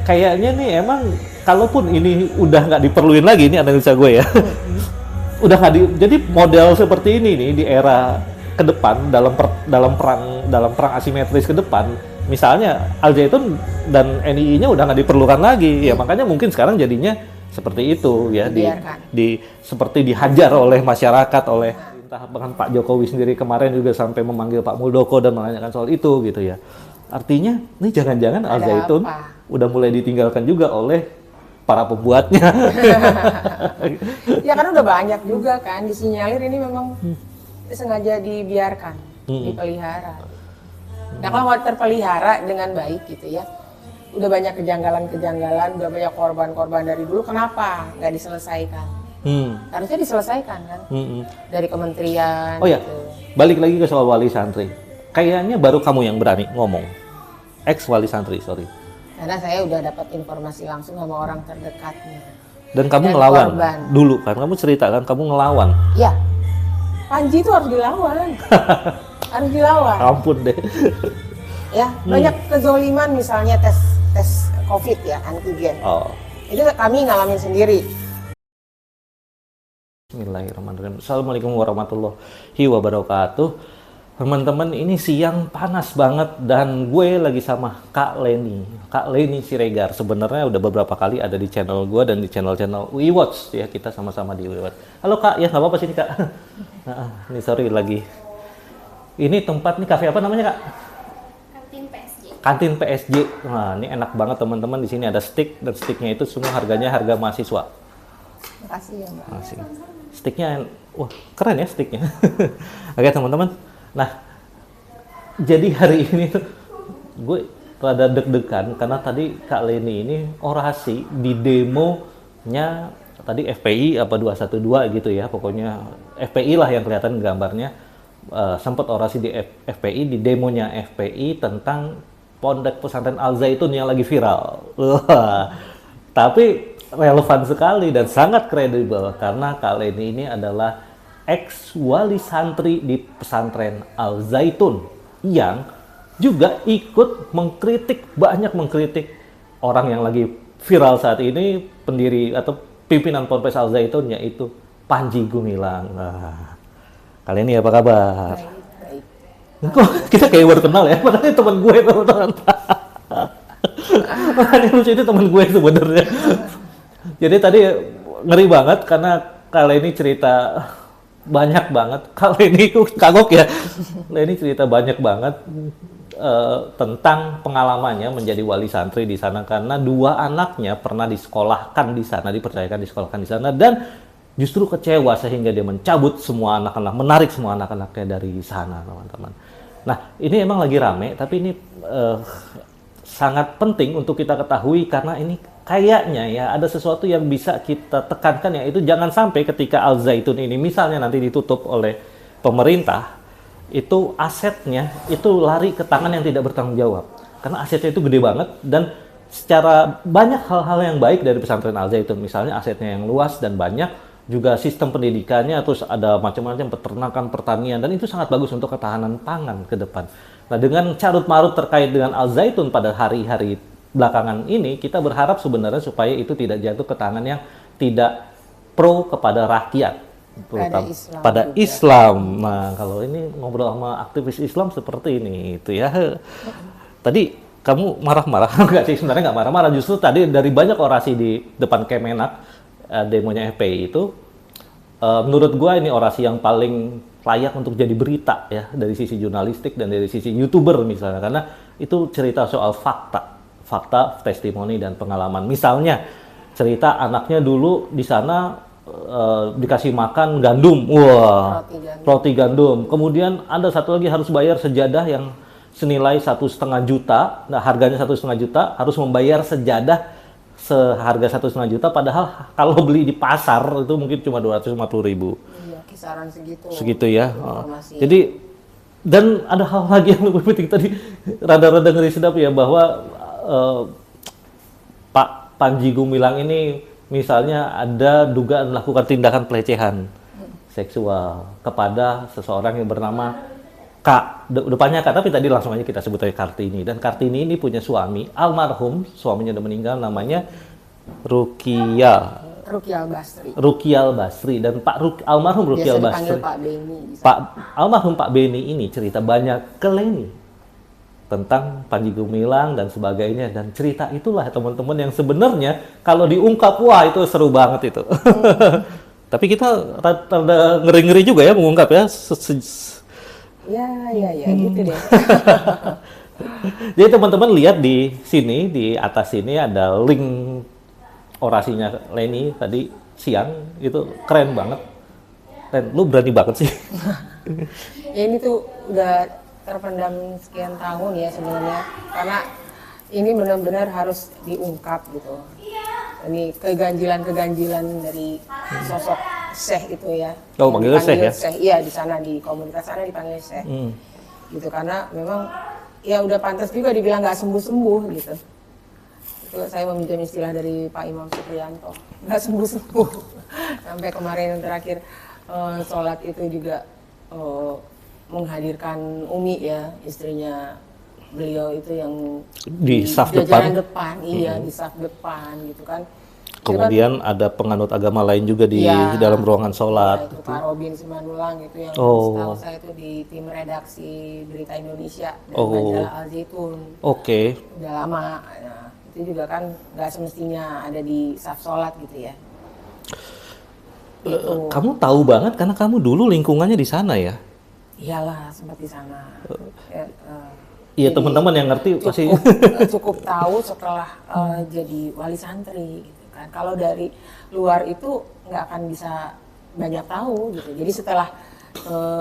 kayaknya nih emang kalaupun ini udah nggak diperluin lagi, ini analisa gue ya, udah nggak jadi model seperti ini nih di era ke depan dalam perang asimetris ke depan, misalnya Al Zaitun dan NII-nya udah nggak diperlukan lagi, ya makanya mungkin sekarang jadinya seperti itu ya, seperti dihajar oleh masyarakat, oleh entah bahkan Pak Jokowi sendiri kemarin juga sampai memanggil Pak Muldoko dan menanyakan soal itu gitu ya. Artinya, nih jangan-jangan Al Zaitun udah mulai ditinggalkan juga oleh para pembuatnya. Ya kan udah banyak juga kan disinyalir ini memang sengaja dibiarkan, dipelihara. Nah kalau mau terpelihara dengan baik gitu ya, udah banyak kejanggalan-kejanggalan, udah banyak korban-korban dari dulu, kenapa nggak diselesaikan? Harusnya diselesaikan kan, dari kementerian. Oh ya, gitu. Balik lagi ke soal wali santri. Kayaknya baru kamu yang berani ngomong, ex wali santri, sorry. Karena saya udah dapat informasi langsung sama orang terdekatnya. Dan kamu ngelawan korban. Dulu kan, kamu cerita kan, kamu ngelawan. Ya, Panji itu harus dilawan, harus dilawan. Ampun deh. Ya, banyak kezoliman misalnya tes COVID ya, antigen. Oh. Itu kami ngalamin sendiri. Bismillahirrahmanirrahim. Assalamualaikum warahmatullahi wabarakatuh. Teman-teman, ini siang panas banget dan gue lagi sama Kak Leni Siregar. Sebenarnya udah beberapa kali ada di channel gue dan di channel-channel WeWatch ya, kita sama-sama di WeWatch. Halo Kak, ya nggak apa-apa sini Kak. Ini sorry lagi. Ini tempat nih, kafe apa namanya Kak? Kantin PSG. Kantin PSG. Nah, ini enak banget teman-teman. Di sini ada steak dan steaknya itu semua harganya harga mahasiswa. Makasih ya Mbak. Makasih. Steaknya, wah keren ya steaknya. Oke teman-teman. Nah, jadi hari ini tuh gue rada deg-degan karena tadi Kak Leni ini orasi di demonya tadi FPI apa 212 gitu ya, pokoknya FPI lah yang kelihatan gambarnya, sempat orasi di FPI, di demonya FPI tentang Pondok Pesantren Al Zaitun yang lagi viral. Tapi relevan sekali dan sangat kredibel karena Kak Leni ini adalah ex wali santri di pesantren Al Zaitun yang juga ikut banyak mengkritik orang yang lagi viral saat ini, pendiri atau pimpinan Ponpes Al Zaitun, yaitu Panji Gumilang. Kali ini apa kabar? Baik. Kok kita kayak baru kenal ya? Padahal teman gue teman-teman. Makanya lucu, itu teman gue sebenarnya. Jadi tadi ngeri banget karena kali ini cerita banyak banget. Kali ini kagok ya. Kali ini cerita banyak banget tentang pengalamannya menjadi wali santri di sana karena dua anaknya pernah disekolahkan di sana, dipercayakan disekolahkan di sana dan justru kecewa sehingga dia mencabut semua anak-anak, menarik semua anak-anaknya dari sana, teman-teman. Nah, ini emang lagi rame, tapi ini sangat penting untuk kita ketahui karena ini kayaknya ya ada sesuatu yang bisa kita tekankan, yaitu jangan sampai ketika Al Zaitun ini misalnya nanti ditutup oleh pemerintah, itu asetnya itu lari ke tangan yang tidak bertanggung jawab. Karena asetnya itu gede banget dan secara banyak hal-hal yang baik dari pesantren Al Zaitun, misalnya asetnya yang luas dan banyak, juga sistem pendidikannya, terus ada macam-macam peternakan, pertanian, dan itu sangat bagus untuk ketahanan pangan ke depan. Nah, dengan carut-marut terkait dengan Al Zaitun pada hari-hari belakangan ini, kita berharap sebenarnya supaya itu tidak jatuh ke tangan yang tidak pro kepada rakyat, pada Islam. Nah, kalau ini ngobrol sama aktivis Islam seperti ini, itu ya. Tadi kamu marah-marah, enggak sih? Sebenarnya nggak marah-marah, justru tadi dari banyak orasi di depan Kemenak, demonya FPI itu, menurut gua ini orasi yang paling layak untuk jadi berita ya, dari sisi jurnalistik dan dari sisi YouTuber misalnya, karena itu cerita soal fakta, testimoni dan pengalaman. Misalnya cerita anaknya dulu di sana dikasih makan gandum, roti gandum. Kemudian ada satu lagi harus bayar sejadah yang senilai 1,5 juta. Nah, harganya 1,5 juta, harus membayar sejadah seharga 1,5 juta, padahal kalau beli di pasar itu mungkin cuma 250.000. Iya, kisaran segitu. Segitu ya. Jadi, dan ada hal lagi yang lebih penting tadi, rada-rada ngeri sedap ya, bahwa Pak Panji Gumilang ini misalnya ada dugaan melakukan tindakan pelecehan seksual kepada seseorang yang bernama Kak, depannya Kak, tapi tadi langsung aja kita sebut aja Kartini. Dan Kartini ini punya suami, almarhum, suaminya udah meninggal, namanya Rukial Basri. Rukial Basri. Dan almarhum Rukial Biasa dipanggil Basri, Pak Beni. almarhum Pak Beni ini cerita banyak ke Leni tentang Panji Gumilang dan sebagainya, dan cerita itulah teman-teman yang sebenarnya kalau diungkap, wah itu seru banget itu. Tapi kita rada ngeri-ngeri juga ya mengungkap ya. Ya, gitu deh. Jadi teman-teman lihat di sini, di atas sini ada link orasinya Leni tadi siang, itu keren banget. Dan lu berani banget sih. Ya ini tuh udah terpendam sekian tahun ya sebenarnya, karena ini benar-benar harus diungkap gitu. Ini keganjilan dari sosok Syekh itu ya. Oh, panggilnya Syekh ya? Iya, di sana di komunitas sana dipanggil Syekh. Gitu, karena memang ya udah pantas juga dibilang nggak sembuh-sembuh gitu. Itu saya meminjam istilah dari Pak Imam Supriyanto, nggak sembuh-sembuh. Sampai kemarin yang terakhir sholat itu juga menghadirkan Umi ya, istrinya beliau itu yang di saf depan. Iya, di saf depan gitu kan. Kemudian ada penganut agama lain juga di dalam ruangan sholat. Ya, itu Pak Robin Simanulang itu yang setahu saya itu di tim redaksi Berita Indonesia dan majalah Al Zaitun. Oke. Udah lama. Nah, itu juga kan nggak semestinya ada di saf sholat gitu ya. Gitu. Kamu tahu banget karena kamu dulu lingkungannya di sana ya? Iyalah, sempat di sana. Iya, teman-teman yang ngerti pasti cukup tahu setelah jadi wali santri gitu kan. Kalau dari luar itu nggak akan bisa banyak tahu gitu. Jadi setelah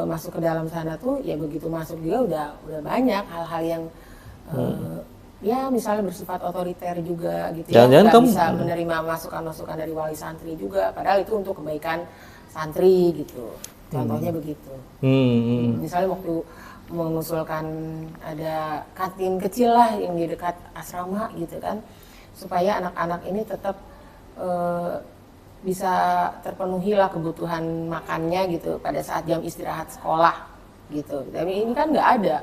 masuk ke dalam sana tuh ya begitu masuk juga udah banyak hal-hal yang ya misalnya bersifat otoriter juga gitu. Jangan-jangan ya. Nggak kamu bisa menerima masukan-masukan dari wali santri juga. Padahal itu untuk kebaikan santri gitu. Contohnya begitu. Misalnya waktu mengusulkan ada kantin kecil lah yang di dekat asrama gitu kan, supaya anak-anak ini tetap bisa terpenuhi lah kebutuhan makannya gitu pada saat jam istirahat sekolah gitu. Tapi ini kan nggak ada.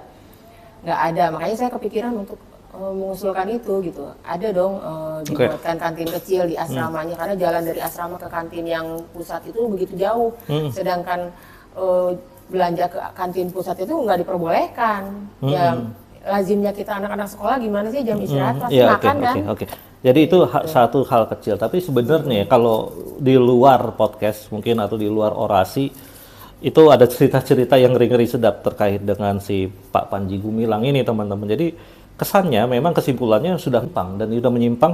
Makanya saya kepikiran untuk mengusulkan itu gitu. Ada dong dibuatkan kantin kecil di asramanya, karena jalan dari asrama ke kantin yang pusat itu begitu jauh. Sedangkan belanja ke kantin pusat itu nggak diperbolehkan. Ya lazimnya kita anak-anak sekolah gimana sih jam istirahat pasti makan kan. Oke. Jadi itu satu hal kecil. Tapi sebenarnya kalau di luar podcast mungkin atau di luar orasi itu ada cerita-cerita yang ngeri-ngeri sedap terkait dengan si Pak Panji Gumilang ini teman-teman. Jadi kesannya memang kesimpulannya sudah menyimpang dan sudah menyimpang.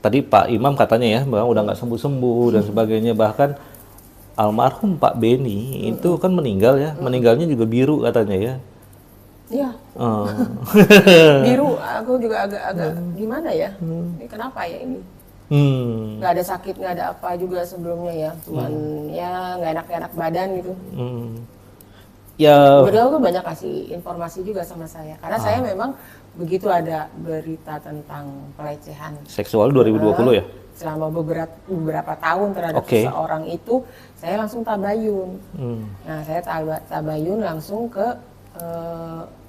Tadi Pak Imam katanya ya bahwa udah nggak sembuh-sembuh dan sebagainya. Bahkan almarhum Pak Beni itu kan meninggal ya, meninggalnya juga biru katanya ya. Iya. Biru, aku juga agak gimana ya? Ini kenapa ya ini? Nggak ada sakit, nggak ada apa juga sebelumnya ya, cuman ya nggak enak badan gitu. Ya. Beliau tuh banyak kasih informasi juga sama saya, karena saya memang begitu ada berita tentang pelecehan seksual 2020 ya. Selama beberapa tahun terhadap seseorang itu, saya langsung tabayun. Nah, saya tabayun langsung ke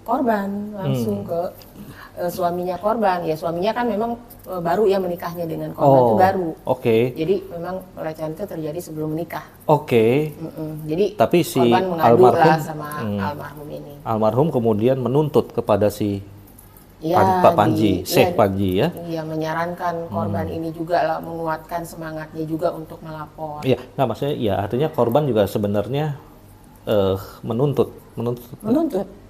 korban, langsung ke suaminya korban. Ya suaminya kan memang baru ya menikahnya dengan korban itu baru. Jadi memang pelecehan itu terjadi sebelum menikah. Jadi tapi si korban mengadu lah sama almarhum ini. Almarhum kemudian menuntut kepada si Pak Panji, Syekh Panji ya. Iya, menyarankan korban ini juga lah, menguatkan semangatnya juga untuk melapor. Iya, nggak maksudnya ya artinya korban juga sebenarnya menuntut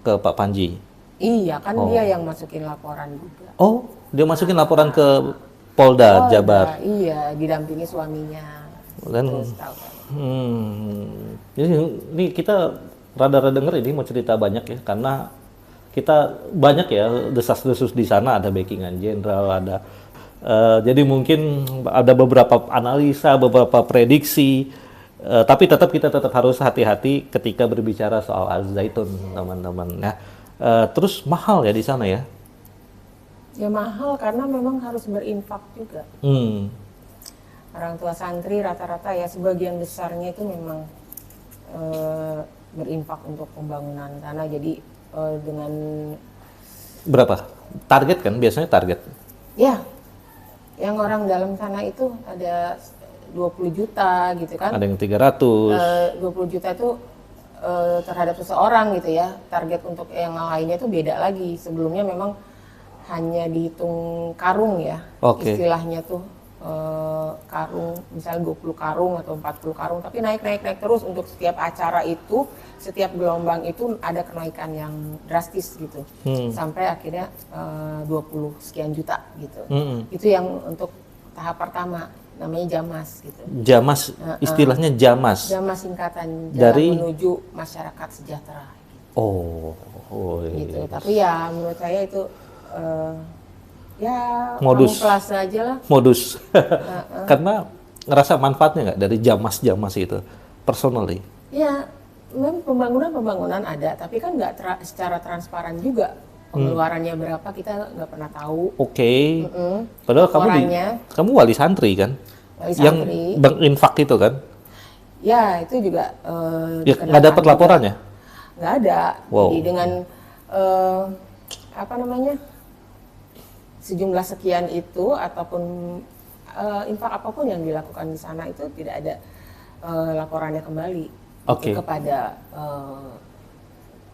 ke Pak Panji. Iya, kan dia yang masukin laporan juga. Oh, dia masukin laporan ke Polda Jabar. Iya, didampingi suaminya. Dan jadi ini kita rada-rada ngeri ini mau cerita banyak ya, karena kita banyak ya desas-desus di sana, ada backingan jenderal, ada jadi mungkin ada beberapa analisa, beberapa prediksi, tapi kita tetap harus hati-hati ketika berbicara soal Al Zaitun, teman-teman. Nah, terus mahal ya di sana ya? Ya mahal karena memang harus berinfak juga. Orang tua santri rata-rata ya sebagian besarnya itu memang berinfak untuk pembangunan tanah. Jadi dengan Berapa? Target kan? Biasanya target. ya yang orang dalam sana itu ada 20 juta gitu kan. Ada yang 300. 20 juta itu terhadap seseorang gitu ya. Target untuk yang lainnya itu beda lagi. Sebelumnya memang hanya dihitung karung ya. Oke. Istilahnya tuh karung, misalnya 20 karung atau 40 karung, tapi naik terus untuk setiap acara itu, setiap gelombang itu ada kenaikan yang drastis gitu. Sampai akhirnya 20 sekian juta gitu. Itu yang untuk tahap pertama, namanya Jamas gitu. Jamas, istilahnya Jamas. Jamas singkatan Jalan Dari Menuju Masyarakat Sejahtera. oh Gitu. iya. Tapi ya menurut saya itu ya Modus. kamuflase aja lah. Modus. Karena ngerasa manfaatnya nggak dari Jamas itu personally? Ya, memang pembangunan ada, tapi kan nggak secara transparan juga. Pengeluarannya berapa kita nggak pernah tahu. Oke. Padahal kamu wali santri kan? Wali Yang santri. Bank Infak itu kan? Ya, itu juga Ya, nggak dapat laporannya? Nggak ada. Wow. Jadi dengan apa namanya, sejumlah sekian itu ataupun infak apapun yang dilakukan di sana itu tidak ada laporannya kembali Oke. kepada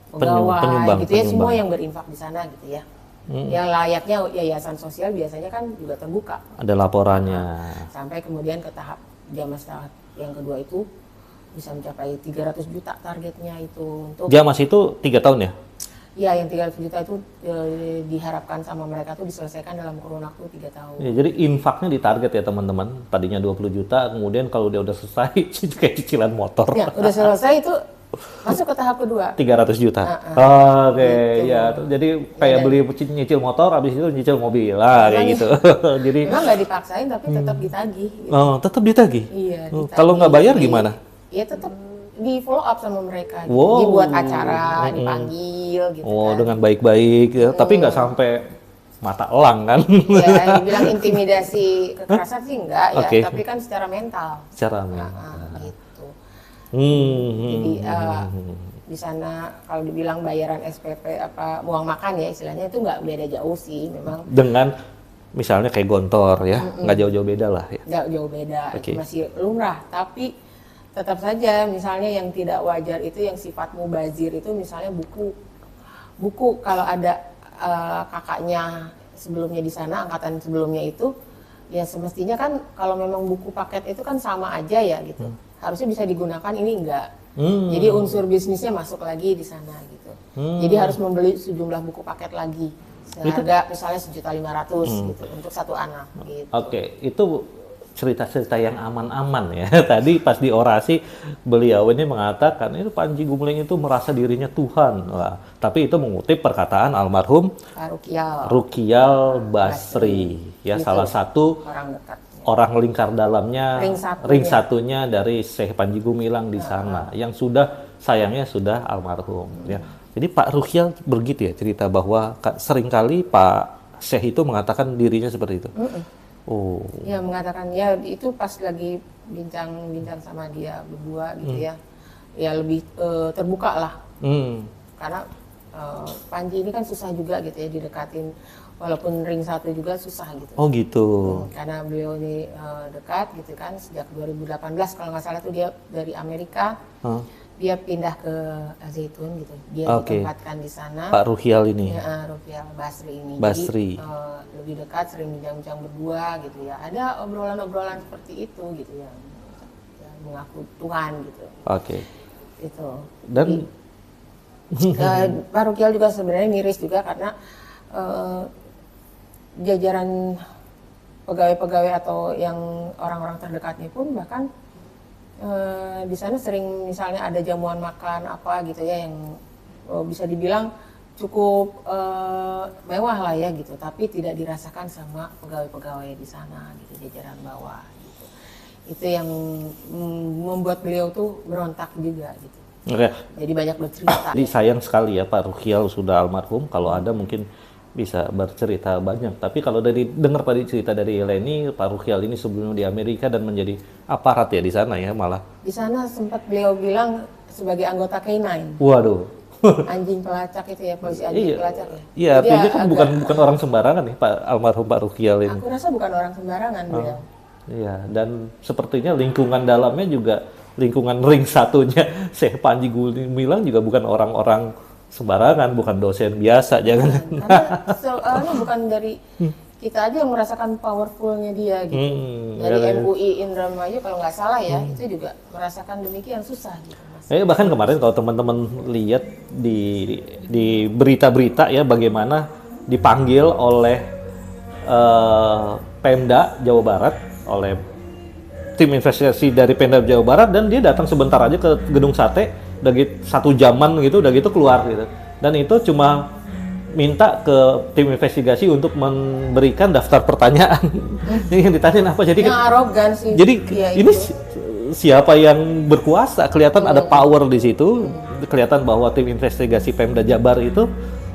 pegawai penyumbang, gitu ya, penyumbang. semua yang berinfak di sana gitu ya. Yang layaknya yayasan sosial biasanya kan juga terbuka. Ada laporannya. Sampai kemudian ke tahap Jamas tahap yang kedua itu bisa mencapai 300 juta targetnya itu untuk Jamas itu 3 tahun ya? ya, yang 300 juta itu diharapkan sama mereka tuh diselesaikan dalam kurun waktu 3 tahun. Ya, jadi infaknya ditarget ya teman-teman. Tadinya 20 juta, kemudian kalau dia udah selesai kayak cicilan motor. Ya, udah selesai itu masuk ke tahap kedua. 300 juta. Oke, Gitu. ya. Jadi kayak beli nyicil motor, habis itu nyicil mobil lah kayak gitu. Jadi Memang nggak dipaksain tapi tetap ditagih. Gitu. oh, tetap ditagih. Iya. Ditagih. Kalau nggak bayar gimana? Ya tetap di follow up sama mereka. Gitu. Wow. Dibuat acara, dipanggil gitu Oh, kan. dengan baik-baik ya. Tapi nggak sampai mata elang kan? Ya, dibilang intimidasi kekerasan sih enggak ya, Oke. tapi kan secara mental. Secara Gitu. Hmm. Jadi di sana kalau dibilang bayaran SPP apa uang makan ya istilahnya itu nggak beda jauh sih, memang Dengan misalnya kayak Gontor ya, nggak jauh-jauh beda lah ya. nggak jauh beda, Oke. itu masih lumrah. Tapi tetap saja misalnya yang tidak wajar itu yang sifat mubazir itu misalnya buku kalau ada kakaknya sebelumnya di sana, angkatan sebelumnya itu ya semestinya kan kalau memang buku paket itu kan sama aja ya gitu, harusnya bisa digunakan, ini enggak. Jadi unsur bisnisnya masuk lagi di sana gitu. Jadi harus membeli sejumlah buku paket lagi seharga misalnya 1.500.000 gitu untuk satu anak gitu. Oke, itu cerita-cerita yang aman-aman ya. Tadi pas di orasi beliau ini mengatakan itu Panji Gumilang itu merasa dirinya Tuhan. Wah, tapi itu mengutip perkataan almarhum Pak Rukial, Rukial Basri, ya Gitu. salah satu orang dekat. orang lingkar dalamnya, Ring satunya dari Syekh Panji Gumilang di sana, yang sayangnya sudah almarhum. Ya. Jadi Pak Rukial begitu ya cerita bahwa seringkali Pak Syekh itu mengatakan dirinya seperti itu. Oh. Ya mengatakan ya itu pas lagi bincang-bincang sama dia berdua gitu ya. Ya lebih terbuka lah. Karena Panji ini kan susah juga gitu ya didekatin, walaupun ring satu juga susah gitu. Oh gitu. Karena beliau ini dekat gitu kan sejak 2018 kalau nggak salah tuh dia dari Amerika. Dia pindah ke Zaitun gitu. Dia ditempatkan di sana. Pak Rukial ini. Ya, Rukial Basri ini. Basri. Jadi lebih dekat, sering bincang-bincang berdua gitu ya. Ada obrolan-obrolan seperti itu gitu ya. Mengaku Tuhan gitu. Oke. Itu. Dan Pak Rukial juga sebenarnya miris juga karena jajaran pegawai-pegawai atau yang orang-orang terdekatnya pun bahkan di sana sering misalnya ada jamuan makan apa gitu ya yang bisa dibilang cukup mewah lah ya gitu, tapi tidak dirasakan sama pegawai-pegawai di sana gitu, jajaran bawah gitu. Itu yang membuat beliau tuh berontak juga gitu. Oke. Jadi banyak bercerita. Jadi sayang sekali ya Pak Rukial sudah almarhum. Kalau ada mungkin bisa bercerita banyak. Tapi kalau dengar tadi cerita dari Leni, Pak Rukial ini sebelumnya di Amerika dan menjadi aparat ya di sana ya malah. Di sana sempat beliau bilang sebagai anggota K9. Waduh. Anjing pelacak itu ya, polisi anjing pelacak ya. Iya, Jadi artinya kan agak- bukan orang sembarangan nih Pak almarhum Pak Rukial ini. Aku rasa bukan orang sembarangan beliau. Iya, dan sepertinya lingkungan dalamnya juga lingkungan ring satunya Syekh Panji Gumilang juga bukan orang-orang sembarangan, bukan dosen biasa, jangan. Karena soalnya bukan dari kita aja yang merasakan powerfulnya dia gitu. Dari iya. MUI Indramayu kalau nggak salah ya, itu juga merasakan demikian susah gitu Mas. Bahkan kemarin kalau teman-teman lihat di berita-berita ya bagaimana dipanggil oleh Pemda Jawa Barat, oleh tim investigasi dari Pemda Jawa Barat, dan dia datang sebentar aja ke gedung sate, udah gitu 1 jaman gitu, udah gitu keluar gitu. Dan itu cuma minta ke tim investigasi untuk memberikan daftar pertanyaan. Yang ditanyain apa? Jadi Yang arogan sih. jadi dia ini itu. siapa yang berkuasa? Kelihatan ada power di situ. Kelihatan bahwa tim investigasi Pemda Jabar itu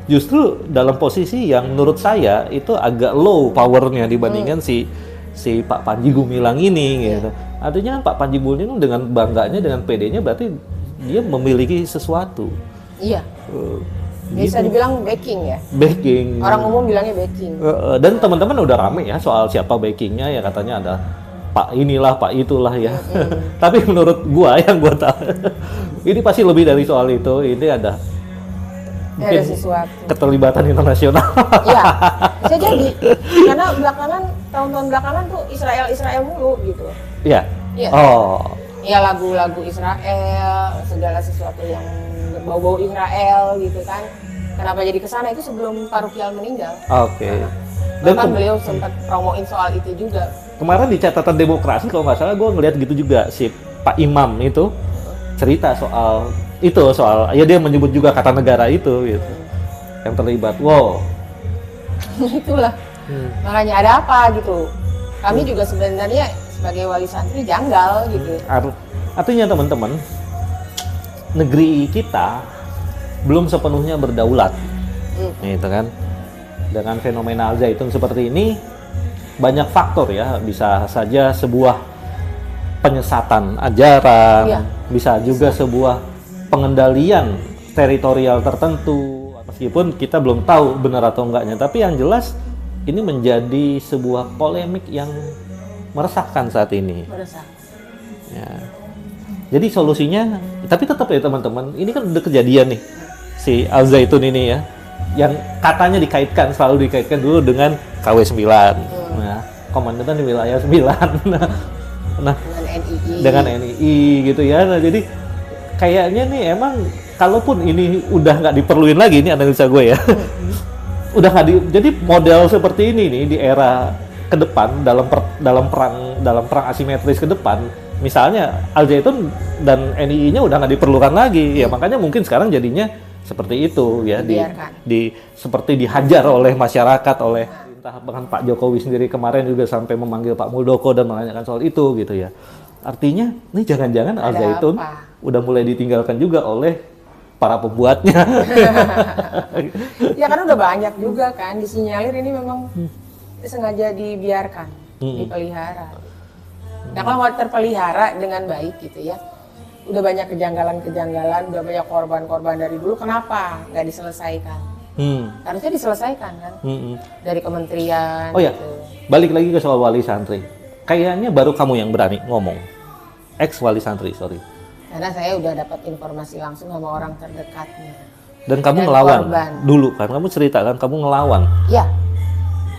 justru dalam posisi yang menurut saya itu agak low powernya dibandingkan si Pak Panji Gumilang ini gitu. Artinya Pak Panji Gumilang dengan bangganya, dengan PD-nya berarti dia memiliki sesuatu. Iya. Bisa dibilang backing ya. Backing. Orang umum bilangnya backing. Dan teman-teman udah rame ya soal siapa backingnya, ya katanya ada Pak inilah, Pak itulah ya. Tapi menurut gua yang gua tahu, ini pasti lebih dari soal itu. Ini ada Ada sesuatu. keterlibatan internasional. Iya, bisa jadi. Karena belakangan, tahun-tahun belakangan tuh Israel mulu gitu. Iya. Iya. Oh. Ya lagu-lagu Israel, segala sesuatu yang berbau-bau Israel gitu kan. Kenapa jadi kesana itu sebelum Pak Rukial meninggal. Oke. Dan Bahkan beliau sempat promoin soal itu juga. kemarin di catatan demokrasi kalau nggak salah gue ngeliat gitu juga si Pak Imam itu cerita soal itu, ya dia menyebut juga kata negara itu gitu yang terlibat. Wow. Itulah. Makanya ada apa gitu. Kami juga sebenarnya sebagai wali santri janggal gitu. Artinya teman-teman, negeri kita belum sepenuhnya berdaulat, gitu kan. Dengan fenomena Al Zaitun seperti ini, banyak faktor ya, bisa saja sebuah penyesatan ajaran, Iya. bisa juga sebuah pengendalian teritorial tertentu, meskipun kita belum tahu benar atau enggaknya, tapi yang jelas ini menjadi sebuah polemik yang meresahkan saat ini. Meresah. Ya. Jadi solusinya, tapi tetap ya teman-teman, ini kan udah kejadian nih si Al Zaitun ini ya, yang katanya selalu dikaitkan dulu dengan KW9, nah, komandan di wilayah 9, nah dengan NII gitu ya. Nah, jadi kayaknya nih emang kalaupun ini udah nggak diperluin lagi, ini analisa gue ya, udah nggak jadi model seperti ini nih di era ke depan dalam perang asimetris ke depan. Misalnya Al Zaitun dan NII-nya udah nggak diperlukan lagi, ya makanya mungkin sekarang jadinya seperti itu ya, seperti dihajar oleh masyarakat, oleh entah bahkan Pak Jokowi sendiri kemarin juga sampai memanggil Pak Muldoko dan menanyakan soal itu gitu ya. Artinya ini jangan-jangan Al Zaitun udah mulai ditinggalkan juga oleh para pembuatnya. Ya kan udah banyak juga kan disinyalir ini memang sengaja dibiarkan, dipelihara. Nah kalau mau terpelihara dengan baik gitu ya, udah banyak kejanggalan-kejanggalan, udah banyak korban-korban dari dulu, kenapa nggak diselesaikan? Harusnya diselesaikan kan, dari kementerian. Oh ya, gitu. balik lagi ke soal wali santri. Kayaknya baru kamu yang berani ngomong, ex wali santri, sorry. Karena saya udah dapat informasi langsung sama orang terdekatnya. Dan kamu Dan ngelawan korban. dulu kan, kamu cerita kan kamu ngelawan. Ya,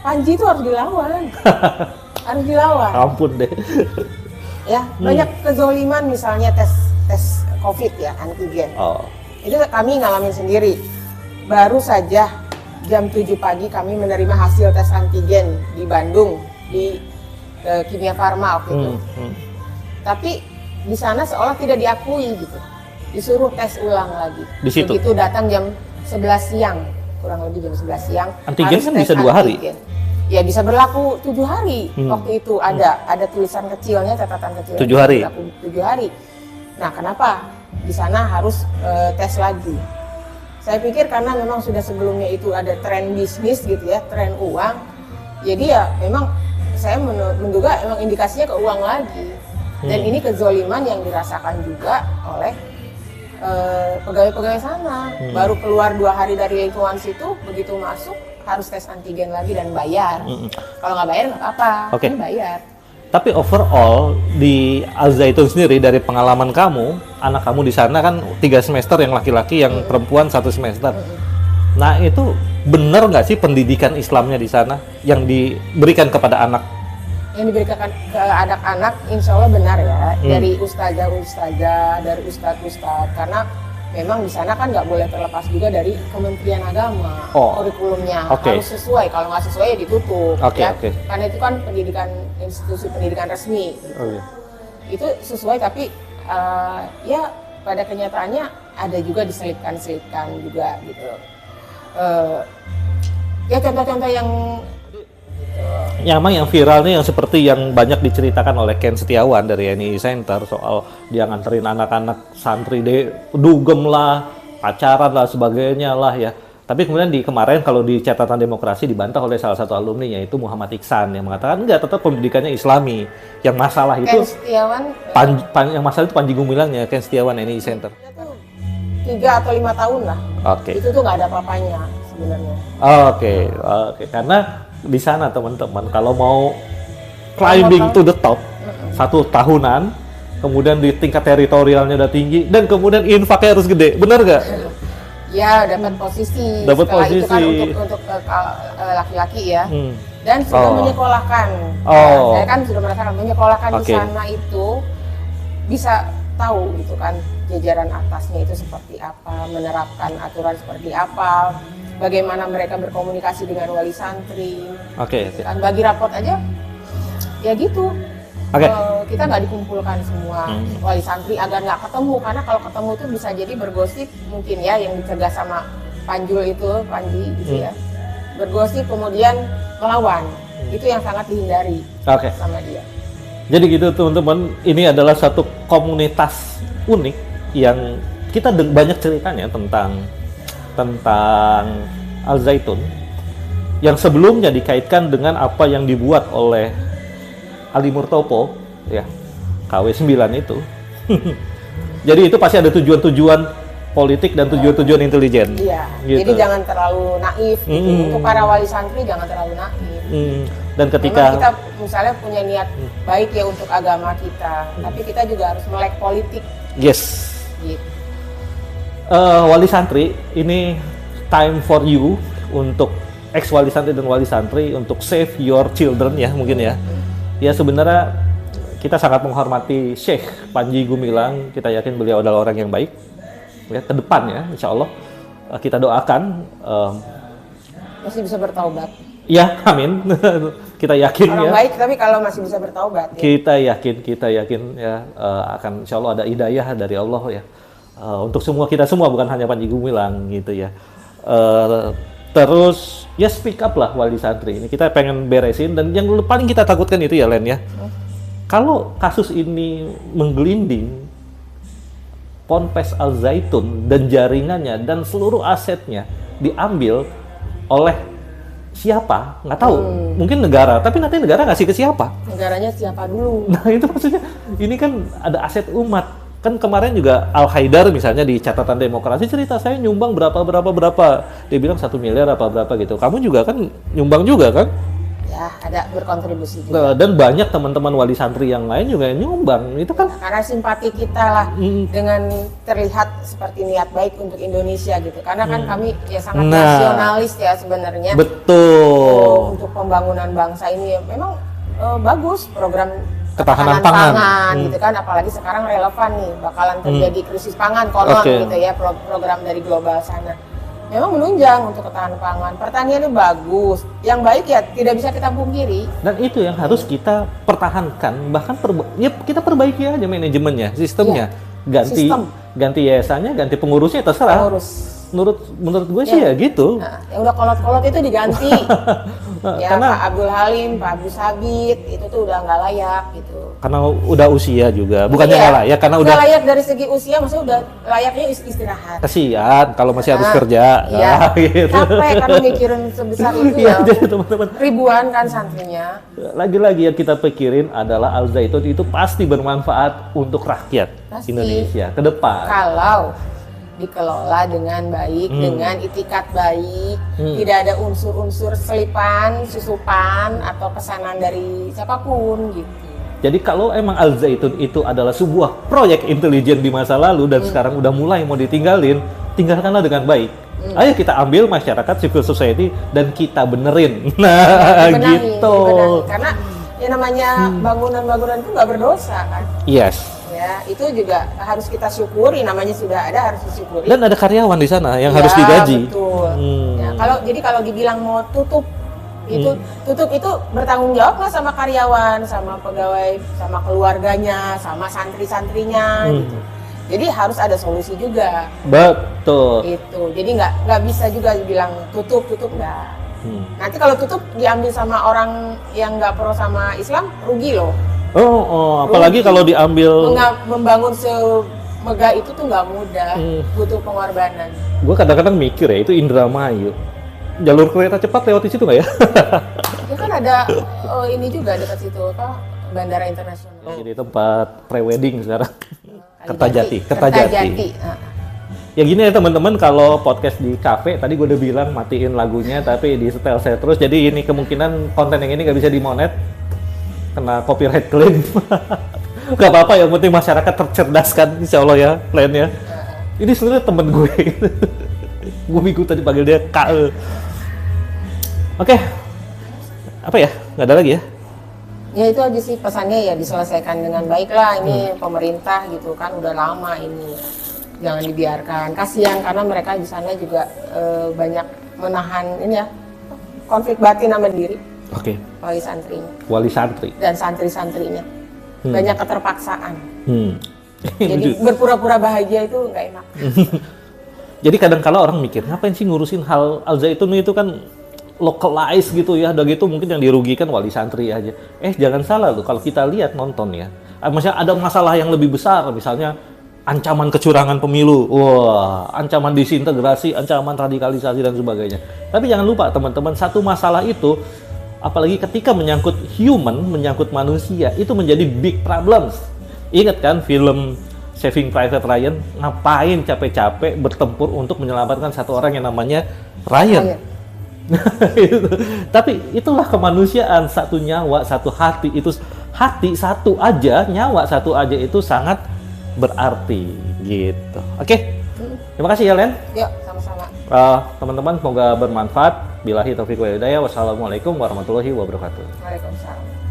Panji itu harus dilawan, harus dilawan. Ampun deh. Ya, banyak kezoliman misalnya tes COVID ya, antigen. Oh. Itu kami ngalamin sendiri. Baru saja jam 7 pagi kami menerima hasil tes antigen di Bandung, di Kimia Farma waktu itu. Tapi di sana seolah tidak diakui gitu. Disuruh tes ulang lagi. Di situ? Begitu datang jam 11 siang, kurang lebih jam 11 siang. Antigen harus kan tes bisa 2 hari? antigen. Ya bisa berlaku 7 hari. Waktu itu ada tulisan kecilnya, catatan kecilnya. 7 hari? Berlaku 7 hari. Nah kenapa di sana harus tes lagi? Saya pikir karena memang sudah sebelumnya itu ada tren bisnis gitu ya, tren uang. Jadi ya memang saya menduga memang indikasinya ke uang lagi. Dan ini kezoliman yang dirasakan juga oleh pegawai-pegawai sana. Baru keluar 2 hari dari lingkungan situ, begitu masuk harus tes antigen lagi dan bayar. Kalau nggak bayar nggak apa-apa, kan bayar. Tapi overall di Al Zaitun sendiri, dari pengalaman kamu, anak kamu di sana kan 3 semester yang laki-laki, yang perempuan 1 semester. Nah itu benar nggak sih pendidikan Islamnya di sana yang diberikan kepada anak? Yang diberikan ke anak-anak insya Allah benar ya, dari ustazah-ustazah, dari ustadz-ustadz, karena memang di sana kan nggak boleh terlepas juga dari Kementerian Agama, kurikulumnya harus sesuai, kalau nggak sesuai ya ditutup, karena itu kan pendidikan, institusi pendidikan resmi, itu sesuai, tapi ya pada kenyataannya ada juga diselipkan juga gitu. Ya contoh-contoh yang viral nih, yang seperti yang banyak diceritakan oleh Ken Setiawan dari NII Center, soal dia nganterin anak-anak santri dugem lah, pacaran lah, sebagainya lah ya. Tapi kemudian kemarin kalau di catatan demokrasi dibantah oleh salah satu alumni, yaitu Muhammad Iksan, yang mengatakan enggak, tetap pendidikannya Islami. Yang masalah itu Ken Setiawan, yang masalah itu Panji Gumilangnya, Ken Setiawan NII Center. 3 atau 5 tahun lah. Itu tuh nggak ada apa-apanya sebenarnya. Oke. Karena di sana teman-teman kalau mau climbing to the top 1 tahunan, kemudian di tingkat teritorialnya udah tinggi, dan kemudian infaknya harus gede, benar nggak? Ya, dapat posisi. Dapat posisi. Itu kan untuk laki-laki ya. Dan sudah menyekolahkan. Saya kan sudah merasakan menyekolahkan di sana itu bisa tahu gitu kan jajaran atasnya itu seperti apa, menerapkan aturan seperti apa, bagaimana mereka berkomunikasi dengan wali santri. Kan bagi raport aja ya gitu. Kita nggak dikumpulkan semua wali santri agar nggak ketemu, karena kalau ketemu itu bisa jadi bergosip mungkin ya, yang dicegah sama Panji gitu ya, bergosip kemudian melawan, itu yang sangat dihindari sama dia. Jadi gitu teman-teman, ini adalah satu komunitas unik yang kita banyak ceritanya tentang Al Zaitun, yang sebelumnya dikaitkan dengan apa yang dibuat oleh Ali Murtopo ya, KW9 itu. Jadi itu pasti ada tujuan-tujuan politik dan tujuan-tujuan intelijen. Iya. Gitu. Jadi jangan terlalu naif. Gitu. Untuk para wali santri jangan terlalu naif. Dan ketika memang kita misalnya punya niat baik ya untuk agama kita, tapi kita juga harus melek politik. Yes. Gitu. Wali santri, ini time for you untuk ex wali santri dan wali santri untuk save your children ya, mungkin ya. Ya sebenarnya kita sangat menghormati Syekh Panji Gumilang, kita yakin beliau adalah orang yang baik. Ya, ke depan ya, insya Allah kita doakan masih bisa bertaubat. Ya, amin. Kita yakin orang ya. Baik, tapi kalau masih bisa bertaubat. Ya. Kita yakin ya, akan insya Allah ada hidayah dari Allah ya. Untuk kita semua, bukan hanya Panji Gumilang gitu ya. Terus ya speak up lah wali santri ini, kita pengen beresin, dan yang paling kita takutkan itu ya Len ya, kalau kasus ini menggelinding, Ponpes Al Zaitun dan jaringannya dan seluruh asetnya diambil oleh siapa, nggak tahu, mungkin negara, tapi nanti negara ngasih ke siapa? Negaranya siapa dulu? Nah itu maksudnya, ini kan ada aset umat. Kan kemarin juga Al Haidar misalnya di catatan demokrasi cerita, saya nyumbang berapa, dia bilang 1 miliar apa berapa gitu. Kamu juga kan nyumbang juga kan? Ya, ada berkontribusi juga. Dan banyak teman-teman wali santri yang lain juga nyumbang, itu kan karena simpati kita lah dengan terlihat seperti niat baik untuk Indonesia gitu. Karena kan kami ya sangat nasionalis ya sebenarnya. Betul. Untuk pembangunan bangsa ini memang bagus program ketahanan pangan gitu kan, apalagi sekarang relevan nih, bakalan terjadi krisis pangan konon gitu ya, program dari global sana memang menunjang untuk ketahanan pangan. Pertaniannya bagus, yang baik ya tidak bisa kita pungkiri, dan itu yang harus kita pertahankan, bahkan kita perbaiki aja manajemennya, sistemnya. Ganti yayasannya, ganti pengurusnya, terserah. Menurut gue sih ya gitu. Yang udah kolot-kolot itu diganti. Ya, karena Pak Abdul Halim, Pak Abdul Sabit itu tuh udah nggak layak gitu. Karena udah usia juga, bukannya nggak layak, karena udah layak dari segi usia, maksudnya udah layaknya istirahat. Kasihan kalau masih harus kerja. Iya. Gitu. Capek karena mikirin sebesar itu ya. Jadi teman-teman, ribuan kan santrinya. Lagi-lagi yang kita pikirin adalah Al Zaitun itu pasti bermanfaat untuk rakyat Indonesia ke depan. Kalau dikelola dengan baik, dengan itikat baik, tidak ada unsur-unsur selipan, susupan atau pesanan dari siapapun gitu. Jadi kalau emang Al Zaitun itu adalah sebuah proyek intelijen di masa lalu dan sekarang udah mulai mau ditinggalin, tinggalkanlah dengan baik. Ayo kita ambil masyarakat civil society dan kita benerin. Nah, Dibenahi, gitu. dibenahi. Karena yang namanya bangunan-bangunan itu nggak berdosa kan. Yes. Ya, itu juga harus kita syukuri, namanya sudah ada harus disyukuri. Dan ada karyawan di sana yang Ya, harus digaji. Betul. Ya, kalau dibilang mau tutup itu bertanggung jawab lah sama karyawan, sama pegawai, sama keluarganya, sama santri-santrinya gitu. Jadi harus ada solusi juga. Betul. Gitu. Jadi nggak bisa juga dibilang tutup nggak. Nanti kalau tutup diambil sama orang yang nggak pro sama Islam, rugi loh. Apalagi kalau diambil. Membangun semegah itu tuh nggak mudah, butuh pengorbanan. Gue kadang-kadang mikir ya, itu Indramayu. Jalur kereta cepat lewat di situ nggak ya? Ya kan ada ini juga dekat situ apa bandara internasional. Jadi tempat pre-wedding sekarang. Kertajati. Kertajati. Ya gini ya teman-teman, kalau podcast di kafe tadi gue udah bilang matiin lagunya tapi di setel saya terus, jadi ini kemungkinan konten yang ini nggak bisa dimonet, kena copyright claim. Gak apa-apa, yang penting masyarakat tercerdaskan, insya Allah ya, lainnya. Ini sebenarnya temen gue. Gue minggu tadi panggil dia KE. Oke. Apa ya? Nggak ada lagi ya? Ya itu aja sih pesannya, ya diselesaikan dengan baik lah. Ini pemerintah gitu kan udah lama ini. Jangan dibiarkan. Kasihan karena mereka di sana juga banyak menahan ini ya, konflik batin sama diri. Oke. Wali santrinya. Wali santri. Dan santri-santrinya. Banyak keterpaksaan. Jadi Lucu. berpura-pura bahagia itu nggak enak. Jadi kadang-kala orang mikir, ngapain sih ngurusin hal Al Zaitun itu kan localize gitu ya, udah gitu mungkin yang dirugikan wali santri aja. Jangan salah loh, kalau kita lihat nonton ya, maksudnya ada masalah yang lebih besar, misalnya ancaman kecurangan pemilu, wah, ancaman disintegrasi, ancaman radikalisasi dan sebagainya. Tapi jangan lupa teman-teman, satu masalah itu, apalagi ketika menyangkut human, menyangkut manusia, itu menjadi big problems. Ingat kan film Saving Private Ryan, ngapain capek-capek bertempur untuk menyelamatkan satu orang yang namanya Ryan. Tapi itulah kemanusiaan, satu nyawa, satu hati, itu hati satu aja, nyawa satu aja itu sangat berarti gitu. Oke. Terima kasih ya Len. Yuk, sama-sama. Teman-teman semoga bermanfaat. Billahi taufiq wal hidayah. Wassalamualaikum warahmatullahi wabarakatuh. Waalaikumsalam.